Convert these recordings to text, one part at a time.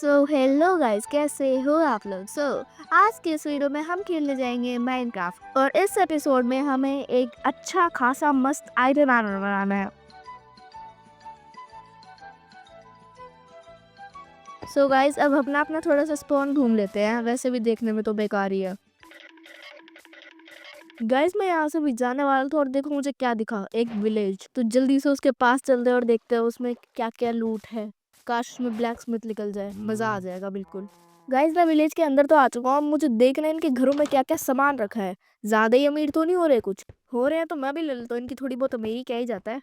So hello guys, कैसे हो आप लोग। आज के इस वीडियो में हम खेलने जाएंगे माइनक्राफ्ट और इस एपिसोड में हमें एक अच्छा खासा मस्त आयरन आर्मर बनाना है। सो गाइस, अब अपना अपना थोड़ा सा स्पॉन घूम लेते हैं, वैसे भी देखने में तो बेकार ही है। गाइस, मैं यहाँ से भी जाने वाला था और देखो मुझे क्या दिखा, एक विलेज। तो जल्दी से उसके पास चलते हैं और देखते हैं उसमें क्या क्या लूट है। काश उसमें ब्लैक स्मिथ निकल जाए, मजा आ जाएगा बिल्कुल। गाइस, मैं विलेज के अंदर तो आ चुका हूँ, मुझे देखना है इनके घरों में क्या क्या सामान रखा है। ज्यादा ही अमीर तो नहीं हो रहे, कुछ हो रहे हैं तो मैं भी ले लेता हूँ, इनकी थोड़ी बहुत अमीरी क्या ही जाता है।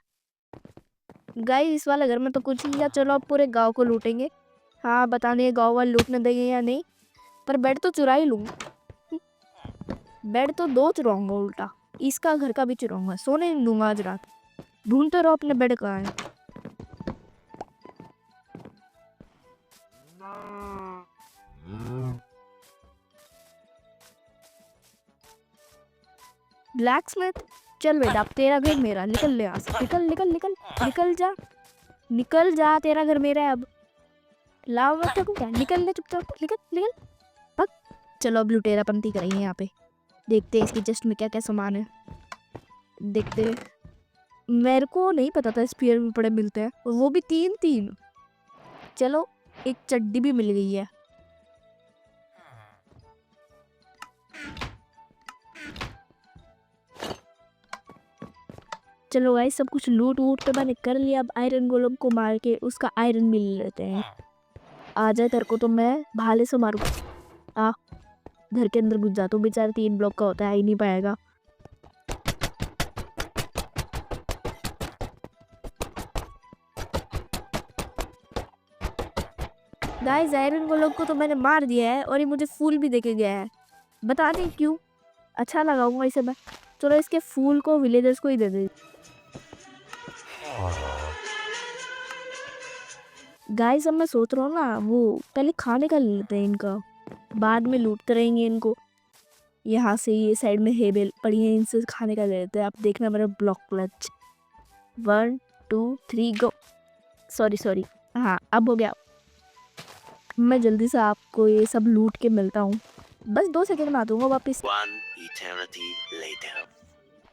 गाइस, इस वाले घर में तो कुछ नहीं है, चलो अब पूरे गाँव को लूटेंगे। हाँ, बता नहीं गाँव वाले लूटने देंगे या नहीं, पर बेड तो चुरा ही लूंगा। बेड तो दो चुराऊंगा, उल्टा इसका घर का भी चुराऊंगा, सोने नहीं दूंगा आज रात। ढूंढते रहो अपने बेड कहाँ है। ब्लैक स्मिथ, चल बेटा, अब तेरा घर मेरा, निकल ले यहाँ से, निकल निकल निकल निकल जा, निकल जा, तेरा घर मेरा है अब। लाओ मत तक क्या, निकल ले चुपचाप, निकल निकल पक। चलो अब लुटेरा पंती करेंगे यहाँ पे, देखते हैं इसकी चेस्ट में क्या क्या सामान है। देखते हैं। मेरे को नहीं पता था स्पीयर में बड़े मिलते हैं, और वो भी तीन तीन। चलो, एक चड्डी भी मिल गई है। चलो गाइस, सब कुछ लूट वूट तो मैंने कर लिया, अब आयरन गोलम को मार के उसका आयरन मिल लेते हैं। आ जाए तेरे को तो मैं भाले से मारू। आ, घर के अंदर घुस जा, तो बेचारा 3 ब्लॉक का होता है, आ ही नहीं पाएगा। गाइस, आयरन गोलम को तो मैंने मार दिया है और ये मुझे फूल भी देके गया है, बता नहीं क्यों। अच्छा लगाऊंगा इसे मैं। चलो इसके फूल को विलेजर्स को ही दे दे। गाइस, अब मैं सोच रहा हूँ ना, वो पहले खाने का ले लेते हैं इनका, बाद में लूटते रहेंगे इनको। यहाँ से ये साइड में हेबेल पड़ी है, इनसे खाने का ले लेते हैं। आप देखना मेरा ब्लॉक क्लच। 1 2 3 गो। सॉरी सॉरी, हाँ अब हो गया। मैं जल्दी से आपको ये सब लूट के मिलता हूँ, बस 2 सेकंड में आ दूंगा वापस।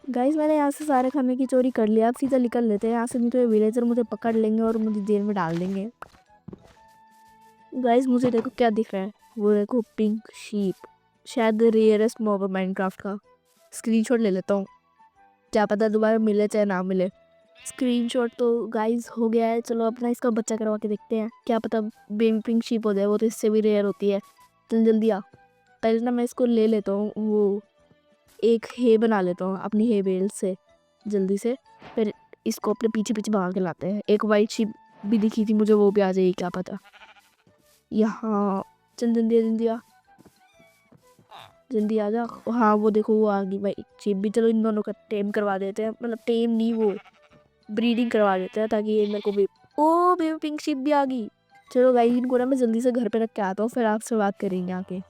गाइस, मैंने यहाँ से सारे खाने की चोरी कर लिया, अब सीधा निकल लेते हैं यहाँ से, नहीं तो ये विलेजर मुझे पकड़ लेंगे और मुझे जेल में डाल देंगे। गाइस, मुझे देखो क्या दिख रहा है, वो देखो पिंक शीप, शायद रेयरेस्ट मॉब है माइनक्राफ्ट का। स्क्रीनशॉट ले लेता हूँ, क्या पता दोबारा मिले चाहे ना मिले। स्क्रीनशॉट तो गाइस हो गया है। चलो अपना इसका बच्चा करवा के देखते हैं, क्या पता बेबी पिंक शीप हो जाए, वो तो इससे भी रेयर होती है। चल जल्दी आ, पहले ना मैं इसको ले लेता हूँ, वो एक हे बना लेता हूँ अपनी हे बेल से जल्दी से, फिर इसको अपने पीछे पीछे भाग के लाते हैं। एक वाइट शीप भी दिखी थी मुझे, वो भी आ जाएगी क्या पता। यहाँ चल जल्दी जल्दी आ, जल्दी आ जा। हाँ वो देखो वो आ गई वाइट शीप भी। चलो इन दोनों का टेम करवा देते हैं, मतलब टेम नहीं, वो ब्रीडिंग करवा देते हैं, ताकि ये मेरे को भी। ओ बेबी पिंक शीप भी आ गई। चलो गाइस, इनको ना मैं जल्दी से घर पे रख के आता हूँ, फिर आपसे बात करेंगे आके।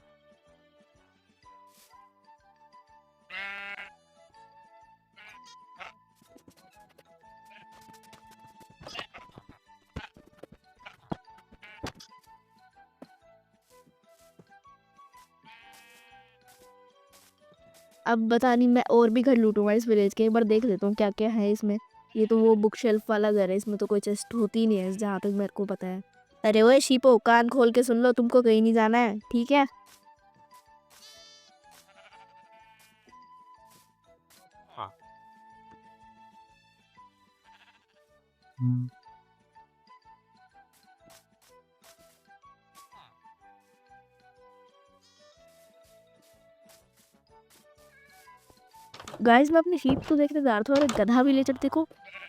अब बता नहीं, मैं और भी घर लूटूंगा इस विलेज के, एक बार देख लेता हूँ क्या क्या है इसमें। ये तो वो बुक शेल्फ वाला घर है, इसमें तो कोई चेस्ट होती नहीं है जहाँ तक मेरे को पता है। अरे वो शीपो, कान खोल के सुन लो, तुमको कहीं नहीं जाना है, ठीक है। गाइस, मैं अपनी शीप तो देखने जा रहा था और एक गधा विलेजर देखो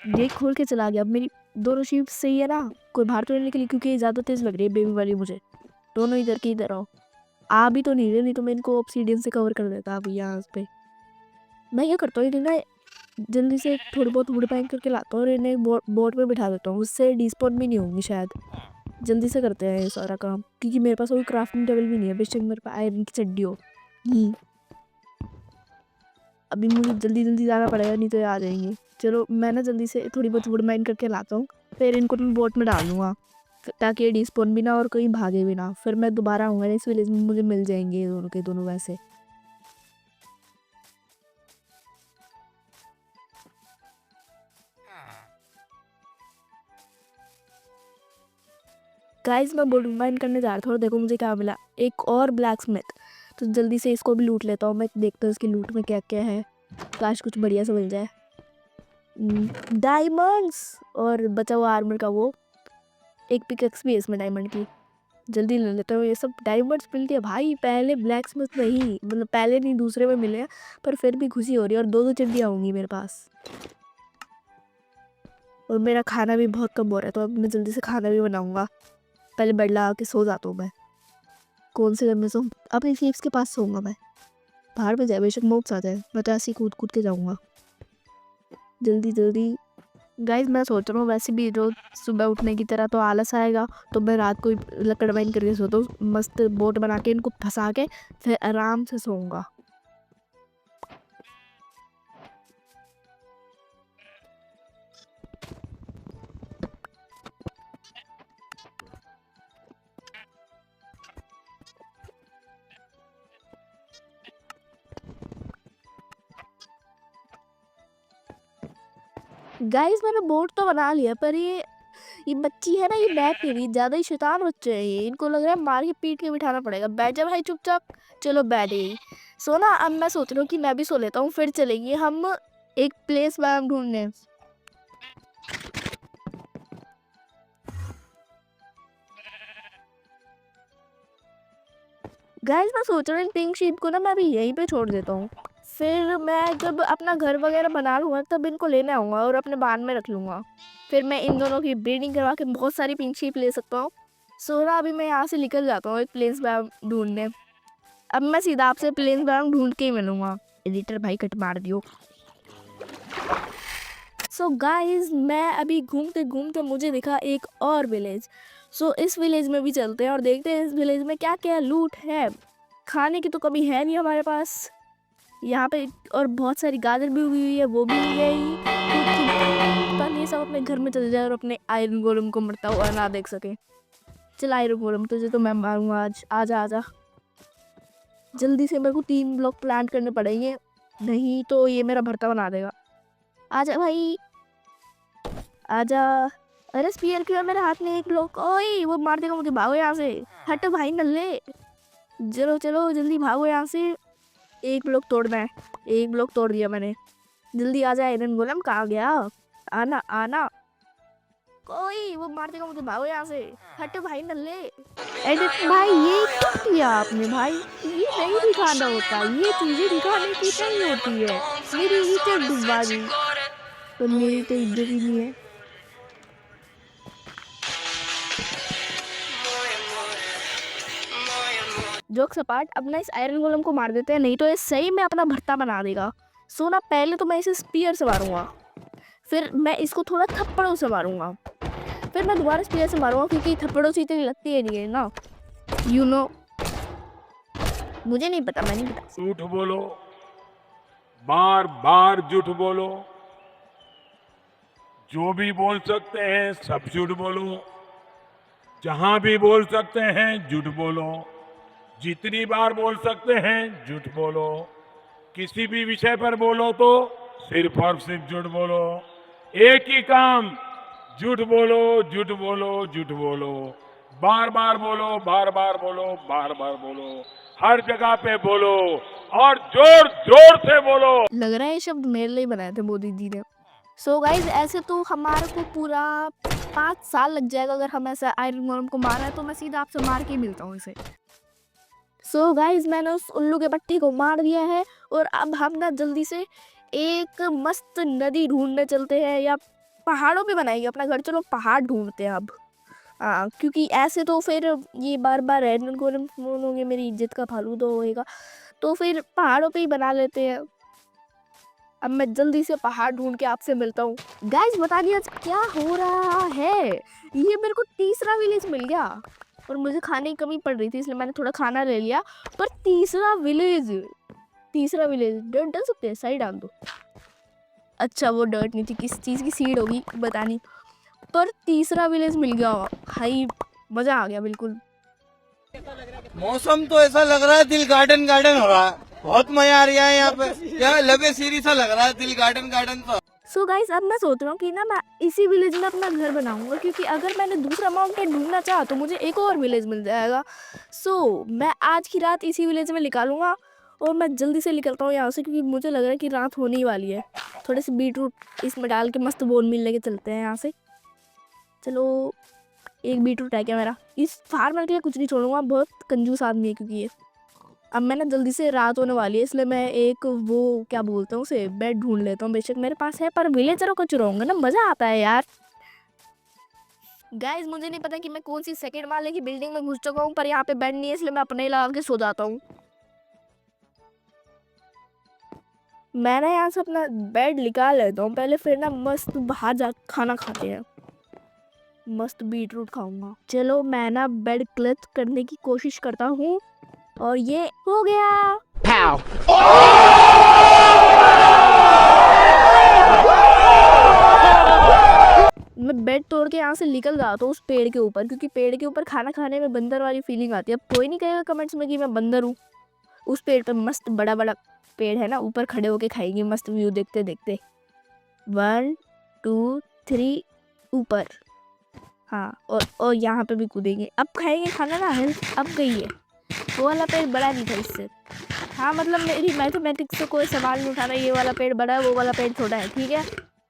गेट खोल के चला गया। अब मेरी दोनों शीप सही है ना, कोई बाहर तो नहीं निकली, क्योंकि ये ज्यादा तेज लग रही है बेबी वाली मुझे। दोनों इधर की इधर आओ, आ भी तो नहीं रहे, नहीं तो मैं इनको ऑब्सीडियन से कवर कर देता अभी यहाँ पे। मैं क्या करता हूँ, इन्हें ना जल्दी से थोड़ी बहुत वुड पाइन करके लाता हूँ और इन्हें बोट में बिठा देता हूँ, उससे डिस्पॉन भी नहीं होंगी शायद। जल्दी से करते हैं ये सारा काम, क्योंकि मेरे पास कोई क्राफ्टिंग टेबल भी नहीं है, बेशक मेरे पास आयरन की चड्डी हो। अभी मुझे जल्दी जल्दी जाना पड़ेगा, नहीं तो ये आ जाएंगे। चलो मैं ना जल्दी से थोड़ी बहुत वुड माइन करके लाता हूँ, फिर इनको मैं बोट में डाल दूँगा। ताकि ये डिस्पोन भी ना और कहीं भागे भी ना। फिर मैं दोबारा आऊँगा इस विलेज में, मुझे मिल जाएंगे ये दोनों के दोनों वैसे। गाइस मैं बोलूँ माइंड करने जा रहा था और देखो मुझे क्या मिला, एक और ब्लैक स्मिथ। तो जल्दी से इसको भी लूट लेता हूँ मैं, देखता हूँ इसकी लूट में क्या क्या है। काश कुछ बढ़िया से मिल जाए। डायमंड्स और बचा हुआ आर्मर का वो एक पिकैक्स भी है इसमें डायमंड की। जल्दी ले लेता हूँ। ये सब डायमंड्स मिलती है भाई, पहले ब्लैक स्मिथ नहीं, मतलब पहले नहीं दूसरे में मिले हैं, पर फिर भी खुशी हो रही है। और दो चिड़िया होंगी मेरे पास, और मेरा खाना भी बहुत कम हो रहा है, तो अब मैं जल्दी से खाना भी बनाऊंगा। पहले बेड लगा के सो जाता हूँ मैं। कौन से घर में सोऊं? अपने थीव्स के पास सोऊंगा मैं। बाहर में जाए बेशक मौत आ जाए, मैं तो ऐसे ही कूद कूद के जाऊंगा जल्दी जल्दी। गाइस मैं सोच रहा हूँ वैसे भी रोज सुबह उठने की तरह तो आलस आएगा, तो मैं रात को लकड़ बाइन करके सोता हूँ, मस्त बोट बना के इनको फंसा के फिर आराम से सोऊंगा। गाइस मैंने बोट तो बना लिया, पर ये बच्ची है ना, ये बैठ नहीं रही, ज्यादा ही शैतान बच्चे है ये। इनको लग रहा है मार के पीट के बिठाना पड़ेगा। बैठ जा भाई चुपचाप। चलो बैठ गई। सोना अब मैं सोच रहा हूँ कि मैं भी सो लेता हूँ, फिर चलेंगे हम एक प्लेस मैम ढूंढने। गाइस मैं सोच रहा हूँ पिंक शीप को ना मैं अभी यहीं पे छोड़ देता हूँ, फिर मैं जब अपना घर वगैरह बना लूँगा तब इनको लेने आऊँगा और अपने बांध में रख लूँगा। फिर मैं इन दोनों की ब्रीडिंग करवा के बहुत सारी पिंक शीप ले सकता हूँ। सोना अभी मैं यहाँ से निकल जाता हूँ एक प्लेस मैम ढूंढने। अब मैं सीधा आपसे प्लेन मैम ढूंढ के ही मिलूंगा। एडिटर भाई कट मार दियो। सो गाइज मैं अभी घूमते घूमते मुझे दिखा एक और विलेज। सो इस विलेज में भी चलते हैं और देखते हैं इस विलेज में क्या क्या लूट है। खाने की तो कमी है नहीं हमारे पास यहाँ पे, और बहुत सारी गाजर भी उगी हुई है, वो भी यही ताकि सब अपने घर में चले जाए और अपने आयरन गोलम को मरता हुआ ना देख सके। चल आयरन गोलम तुझे तो मैं मारूंगा आज, आजा आजा। जल्दी से मेरे को 3 ब्लॉक प्लांट करने पड़ेंगे, नहीं तो ये मेरा भरता बना देगा। आजा भाई आजा। अरे स्पीयर क्यों है मेरे हाथ में? एक ब्लॉक, ओए वो मार देगा मुझे, भागो यहाँ से। हट भाई नल्ले, चलो चलो जल्दी भागो यहाँ से। एक ब्लॉक तोड़ना है, एक ब्लॉक तोड़ दिया मैंने। जल्दी आजा आयरन गोलम, कहाँ गया? आना आना। कोई वो मार देगा मुझे, भागो यहाँ से। हट भाई नल्ले। एडिट भाई ये क्या किया आपने भाई? ये नहीं दिखाना होता, ये चीजें दिखाने की नहीं होती है। मेरी इज्जत डुबा दी, पर मेरी तो इज्जत ही नहीं है। जोक सपाट, अब ना इस आयरन गोलम को मार देते हैं, नहीं तो ये सही में अपना भरता बना देगा। सोना पहले तो मैं इसे स्पीयर से मारूंगा, फिर मैं इसको थोड़ा थप्पड़ों से मारूंगा, फिर मैं दोबारा स्पीयर से मारूंगा, क्योंकि थप्पड़ों से इतनी लगती है नहीं है ना, यू नो। मुझे नहीं पता, मैं नहीं पता। झूठ बोलो, बार बार झूठ बोलो, जो भी बोल सकते हैं सब झूठ बोलो, जहां भी बोल सकते हैं झूठ बोलो, जितनी बार बोल सकते हैं झूठ बोलो, किसी भी विषय पर बोलो तो सिर्फ और सिर्फ झूठ बोलो। एक ही काम, झूठ बोलो झूठ बोलो झूठ बोलो, बार बार बोलो बार बार बोलो बार बार बोलो, हर जगह पे बोलो और जोर जोर से बोलो। लग रहा है ये शब्द मेरे लिए बनाए थे मोदी जी ने। सो गाइज ऐसे तो हमारे को पूरा 5 साल लग जाएगा अगर हम ऐसा आयरन गोलम को मारा है, तो मैं सीधा आपसे मार के ही मिलता हूँ इसे। सो गाइज मैंने उस उल्लू के पट्टी को मार दिया है, और अब हम ना जल्दी से एक मस्त नदी ढूंढने चलते हैं, या पहाड़ों पे बनाएंगे अपना घर। चलो पहाड़ ढूंढते हैं अब। क्योंकि ऐसे तो फिर ये बार बार आयरन गोलम होंगे, मेरी इज्जत का फालूदा होएगा, तो फिर पहाड़ों पे ही बना लेते हैं। अब मैं जल्दी से पहाड़ ढूंढ के आपसे मिलता हूँ। गाइस बताइए आज क्या हो रहा है? ये मेरे को तीसरा विलेज मिल गया, और मुझे खाने की कमी पड़ रही थी इसलिए मैंने थोड़ा खाना ले लिया। पर तीसरा विलेज डर्ट डाल सकते हैं, सही डाल दो। अच्छा वो डर्ट नहीं थी, किस चीज़ की सीड होगी, पता नहीं। पर तीसरा विलेज मिल गया भाई, मजा आ गया बिल्कुल। मौसम तो ऐसा लग रहा है दिल गार्डन गार्डन हो रहा है, बहुत मजा आ रहा है यहाँ पे। यहाँ लबे सीरी सा लग रहा है, दिल गार्डन गार्डन सा। सो गाइस अब मैं सोच रहा हूँ कि ना मैं इसी विलेज में अपना घर बनाऊंगा, क्योंकि अगर मैंने दूसरा माउंटेन ढूंढना चाहा तो मुझे एक और विलेज मिल जाएगा। सो मैं आज की रात इसी विलेज में निकालूंगा और मैं जल्दी से निकलता हूँ यहाँ से, क्योंकि मुझे लग रहा है कि रात होने ही वाली है। थोड़े से बीटरूट इसमें डाल के मस्त बोन मिल लेके चलते हैं यहाँ से। चलो, एक बीटरूट है क्या मेरा? इस फार्मर के लिए कुछ नहीं छोड़ूंगा, बहुत कंजूस आदमी है क्योंकि ये। अब मैं ना जल्दी से रात होने वाली है, इसलिए मैं एक वो क्या बोलते हैं उसे, बेड ढूंढ लेता हूँ। बेशक मेरे पास है, पर विलेजरों को चुराऊंगा ना, मजा आता है यार। गाइस मुझे नहीं पता कि मैं कौन सी सेकंड माले की बिल्डिंग में घुस चुका हूँ, पर यहाँ पे बेड नहीं है, इसलिए मैं अपने ही लगा के सो जाता हूँ। मैंने यहाँ से अपना बेड निकाल लेता हूँ पहले, फिर ना मस्त बाहर जा खाना खाते हैं। मस्त बीटरूट खाऊंगा। चलो मैं ना बेड क्लच करने की कोशिश करता हूँ, और ये हो गया। मैं बेड तोड़ के यहाँ से निकल जाता हूँ उस पेड़ के ऊपर, क्योंकि पेड़ के ऊपर खाना खाने में बंदर वाली फीलिंग आती है। अब कोई नहीं कहेगा कमेंट्स में कि मैं बंदर हूँ। उस पेड़ पे मस्त बड़ा बड़ा पेड़ है ना, ऊपर खड़े होके खाएंगे मस्त व्यू देखते देखते। 1 2 3 ऊपर। हाँ, और यहाँ पे भी कूदेंगे। अब खाएंगे खाना ना, हेल्थ अब गई है। वो वाला पेड़ बड़ा नहीं था इससे। हाँ मतलब मेरी मैथमेटिक्स से कोई सवाल नहीं उठाना, ये वाला पेड़ बड़ा है वो वाला पेड़ छोटा है, ठीक है।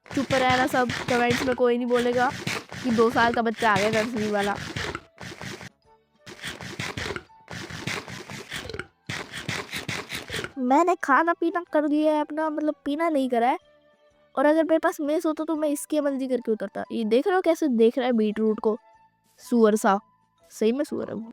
चुप रहना सब, कमेंट्स में कोई नहीं बोलेगा कि 2 साल का बच्चा आ गया नर्सरी वाला। मैंने खाना पीना कर दिया है अपना, मतलब पीना नहीं करा है। और अगर मेरे पास मेस होता तो मैं इसकी मर्जी करके उतरता। ये देख रहे हो कैसे देख रहा है बीटरूट को, सुअर सा। सही में सुअर है वो।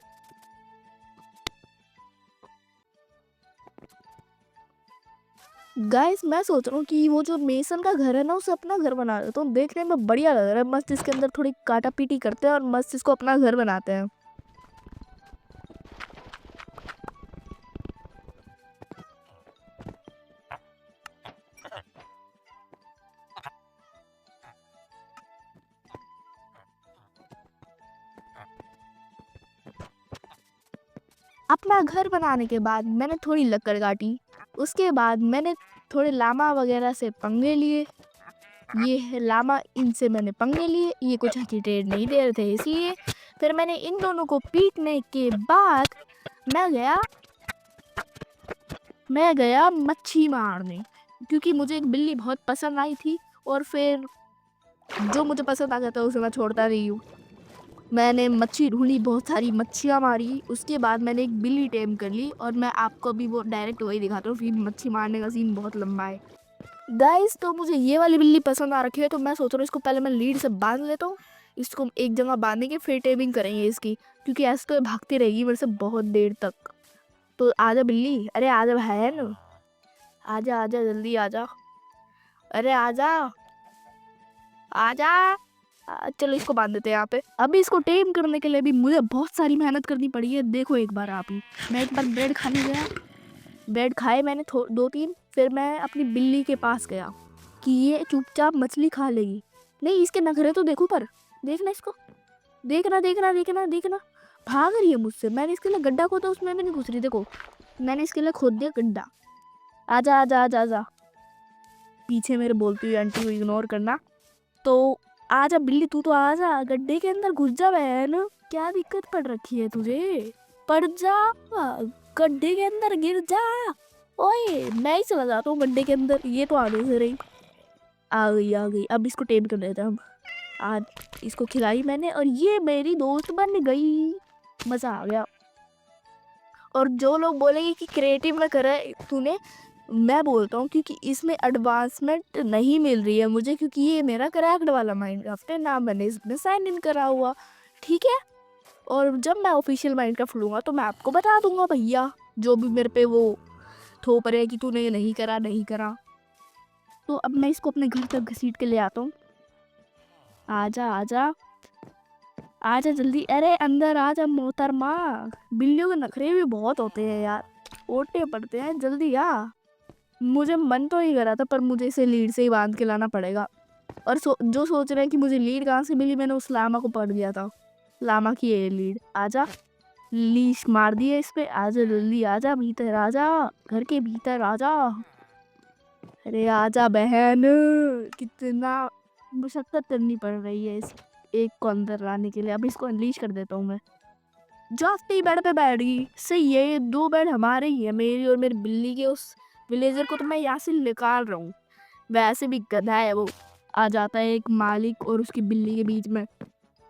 गाइस मैं सोच रहा हूँ कि वो जो मेसन का घर है ना, उसे अपना घर बना देता हूँ। देखने में बढ़िया लग रहा है, मस्त इसके अंदर थोड़ी काटा पीटी करते हैं और मस्त इसको अपना घर बनाते हैं। अपना घर बनाने के बाद मैंने थोड़ी लकड़ काटी, उसके बाद मैंने थोड़े लामा वगैरह से पंगे लिए। ये है लामा, इनसे मैंने पंगे लिए, ये कुछ अच्छी ट्रेड नहीं दे रहे थे इसलिए। फिर मैंने इन दोनों को पीटने के बाद मैं गया मच्छी मारने, क्योंकि मुझे एक बिल्ली बहुत पसंद आई थी। और फिर जो मुझे पसंद आ जाता है उसे मैं छोड़ता नहीं हूँ। मैंने मच्छी ढूंढी, बहुत सारी मच्छियाँ मारी, उसके बाद मैंने एक बिल्ली टेम कर ली। और मैं आपको अभी वो डायरेक्ट वही दिखाता हूँ, फिर मच्छी मारने का सीन बहुत लंबा है। गाइस तो मुझे ये वाली बिल्ली पसंद आ रखी है, तो मैं सोच रहा हूँ इसको पहले मैं लीड से बांध लेता हूँ। इसको एक जगह बांधेंगे, फिर टेमिंग करेंगे इसकी, क्योंकि ऐसे तो भागती रहेगी मेरे से बहुत देर तक। तो आजा बिल्ली, अरे आजा बहन, आजा आजा जल्दी आजा, अरे आजा आजा। चलो इसको बांध देते हैं यहाँ पे। अभी इसको टेम करने के लिए भी मुझे बहुत सारी मेहनत करनी पड़ी है। देखो एक बार आप ही, मैं एक बार ब्रेड खाने गया, ब्रेड खाए मैंने 2-3, फिर मैं अपनी बिल्ली के पास गया कि ये चुपचाप मछली खा लेगी। नहीं, इसके नखरे तो देखो, पर देखना इसको, देखना देखना देखना देखना, भाग रही है मुझसे। मैंने इसके लिए गड्ढा खोदा, उसमें भी नहीं घुस रही। देखो मैंने इसके लिए खोद दिया गड्ढा। आजा आजा आजा आजा, पीछे मेरे बोलती हुई आंटी को इग्नोर करना। तो आजा बिल्ली, तू तो आजा, गड्ढे के अंदर घुस जा बहन, क्या दिक्कत पड़ रखी है तुझे, पड़ जा, गड्ढे के अंदर गिर जा। ओए मैं ही चला जाता हूँ गड्ढे के अंदर, ये तो आने से रही। आ गई आ गई, अब इसको टेम कर लेते हैं हम। आज इसको खिलाई मैंने और ये मेरी दोस्त बन गई, मजा आ गया। और जो लोग बोलेंगे कि क्रिएटिव में करा तूने, मैं बोलता हूँ क्योंकि इसमें एडवांसमेंट नहीं मिल रही है मुझे, क्योंकि ये मेरा क्रैक्ड वाला माइनक्राफ्ट है ना, मैंने इसमें साइन इन करा हुआ, ठीक है। और जब मैं ऑफिशियल माइनक्राफ्ट लूँगा तो मैं आपको बता दूंगा भैया, जो भी मेरे पे वो थोप रहे कि तूने ये नहीं करा नहीं करा। तो अब मैं इसको अपने घर तक घसीट के ले आता हूँ। आजा आजा आजा जल्दी, अरे अंदर आजा मोहतरमा। बिल्लियों के नखरे भी बहुत होते हैं यार, ओटे पड़ते हैं, जल्दी आ। मुझे मन तो ही करा था, पर मुझे इसे लीड से ही बांध के लाना पड़ेगा। और जो सोच रहे हैं कि मुझे लीड कहाँ से मिली, मैंने उस लामा को पढ़ दिया था। लामा की ये लीड। आजा, लीश मार दिए इस पे। आजा जल्दी, आजा भीतर, आजा घर के भीतर आजा। अरे आजा बहन, कितना मशक्कत करनी पड़ रही है इस एक को अंदर लाने के लिए। अब इसको अनलीश कर देता हूँ मैं। जाते ही बेड पे बैठ गई। सही है, ये 2 बेड हमारे ही है, मेरी और मेरी बिल्ली के। उस विलेजर को तो मैं यहाँ से निकाल रहा हूँ। वैसे भी गधा है वो। आ जाता है एक मालिक और उसकी बिल्ली के बीच में।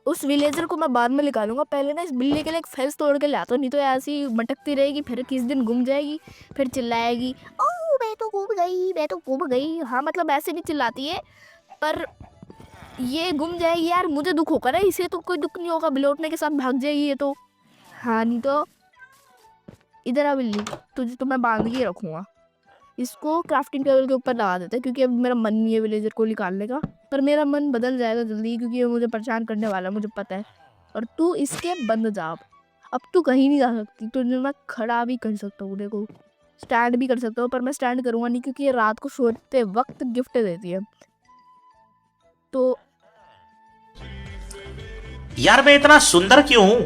उस विलेजर को मैं बाद में निकालूंगा। पहले ना इस बिल्ली के लिए एक फेंस तोड़ के लाता हूँ, नहीं तो ऐसी ही मटकती रहेगी, फिर किस दिन गुम जाएगी, फिर चिल्लाएगी, ओह मैं तो गुम गई, मैं तो गुम गई। हाँ मतलब ऐसे नहीं चिल्लाती है, पर ये गुम जाएगी यार, मुझे दुख होगा ना, इसे तो कोई दुख नहीं होगा, बिलौटने के साथ भाग जाएगी ये तो। हाँ नहीं तो इधर आ बिल्ली, तुझे तो मैं बांध के रखूंगा। इसको क्राफ्टिंग टेबल के ऊपर लगा देते हैं, क्योंकि अब मेरा मन नहीं है विलेजर को निकालने का। पर मेरा मन बदल जाएगा जल्दी, क्योंकि ये मुझे परेशान करने वाला है, मुझे पता है। और तू इसके बंद जा। अब तू कहीं नहीं जा सकती, तुझे मैं खड़ा भी कर सकता हूँ, देखो स्टैंड भी कर सकता हूँ, पर मैं स्टैंड करूँगा नहीं, क्योंकि ये रात को सोते वक्त गिफ्ट देती है। तो यार मैं इतना सुंदर क्यों हूं?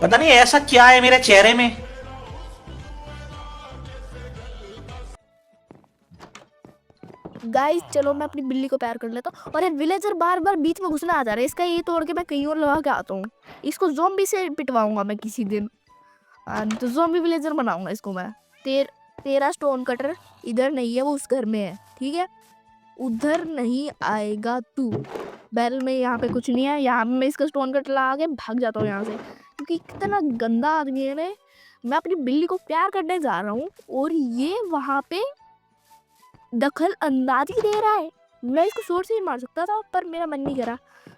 पता नहीं ऐसा क्या है मेरे चेहरे में। गाइस चलो मैं अपनी बिल्ली को प्यार कर लेता हूँ। और ये विलेजर बार बार बीच में घुसना आ जा रहा है, इसका ये तोड़ के मैं कहीं और लगा के आता हूँ। इसको ज़ॉम्बी से पिटवाऊंगा मैं किसी दिन। तो ज़ॉम्बी विलेजर बनाऊंगा इसको मैं। तेरा स्टोन कटर इधर नहीं है, वो उस घर में है, ठीक है। उधर नहीं आएगा तू। बैरल में यहाँ पे कुछ नहीं है, यहाँ पे मैं इसका स्टोन कटर लगा के भाग जाता हूँ यहाँ से, क्योंकि कितना गंदा आदमी है। मैं अपनी बिल्ली को प्यार करने जा रहा हूँ और ये वहाँ पे दखल अंदाजी दे रहा है। मैं इसको शोर से ही मार सकता था, पर मेरा मन नहीं करा।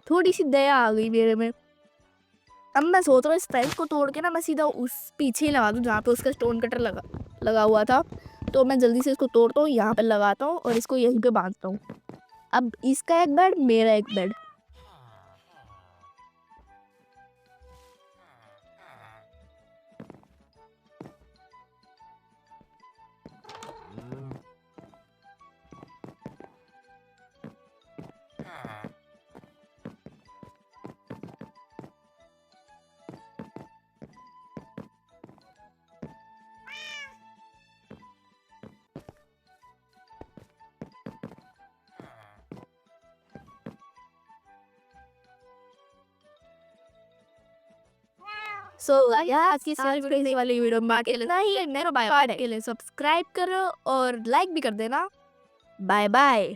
थोड़ी सी दया आ गई मेरे में। अब मैं सोच रहा हूँ इस टाइल्स को तोड़ के ना मैं सीधा उस पीछे ही लगा दूँ जहाँ पे उसका स्टोन कटर लगा हुआ था। तो मैं जल्दी से इसको तोड़ता हूँ, यहाँ पे लगाता हूँ और इसको यहीं पे बांधता हूँ। अब इसका एक बेड, मेरा एक बेड। सो यार आज की सारी वीडियो वाली वीडियो में आके लेना ही है, मेरा बाय बाय के लिए सब्सक्राइब करो और लाइक भी कर देना। Bye bye.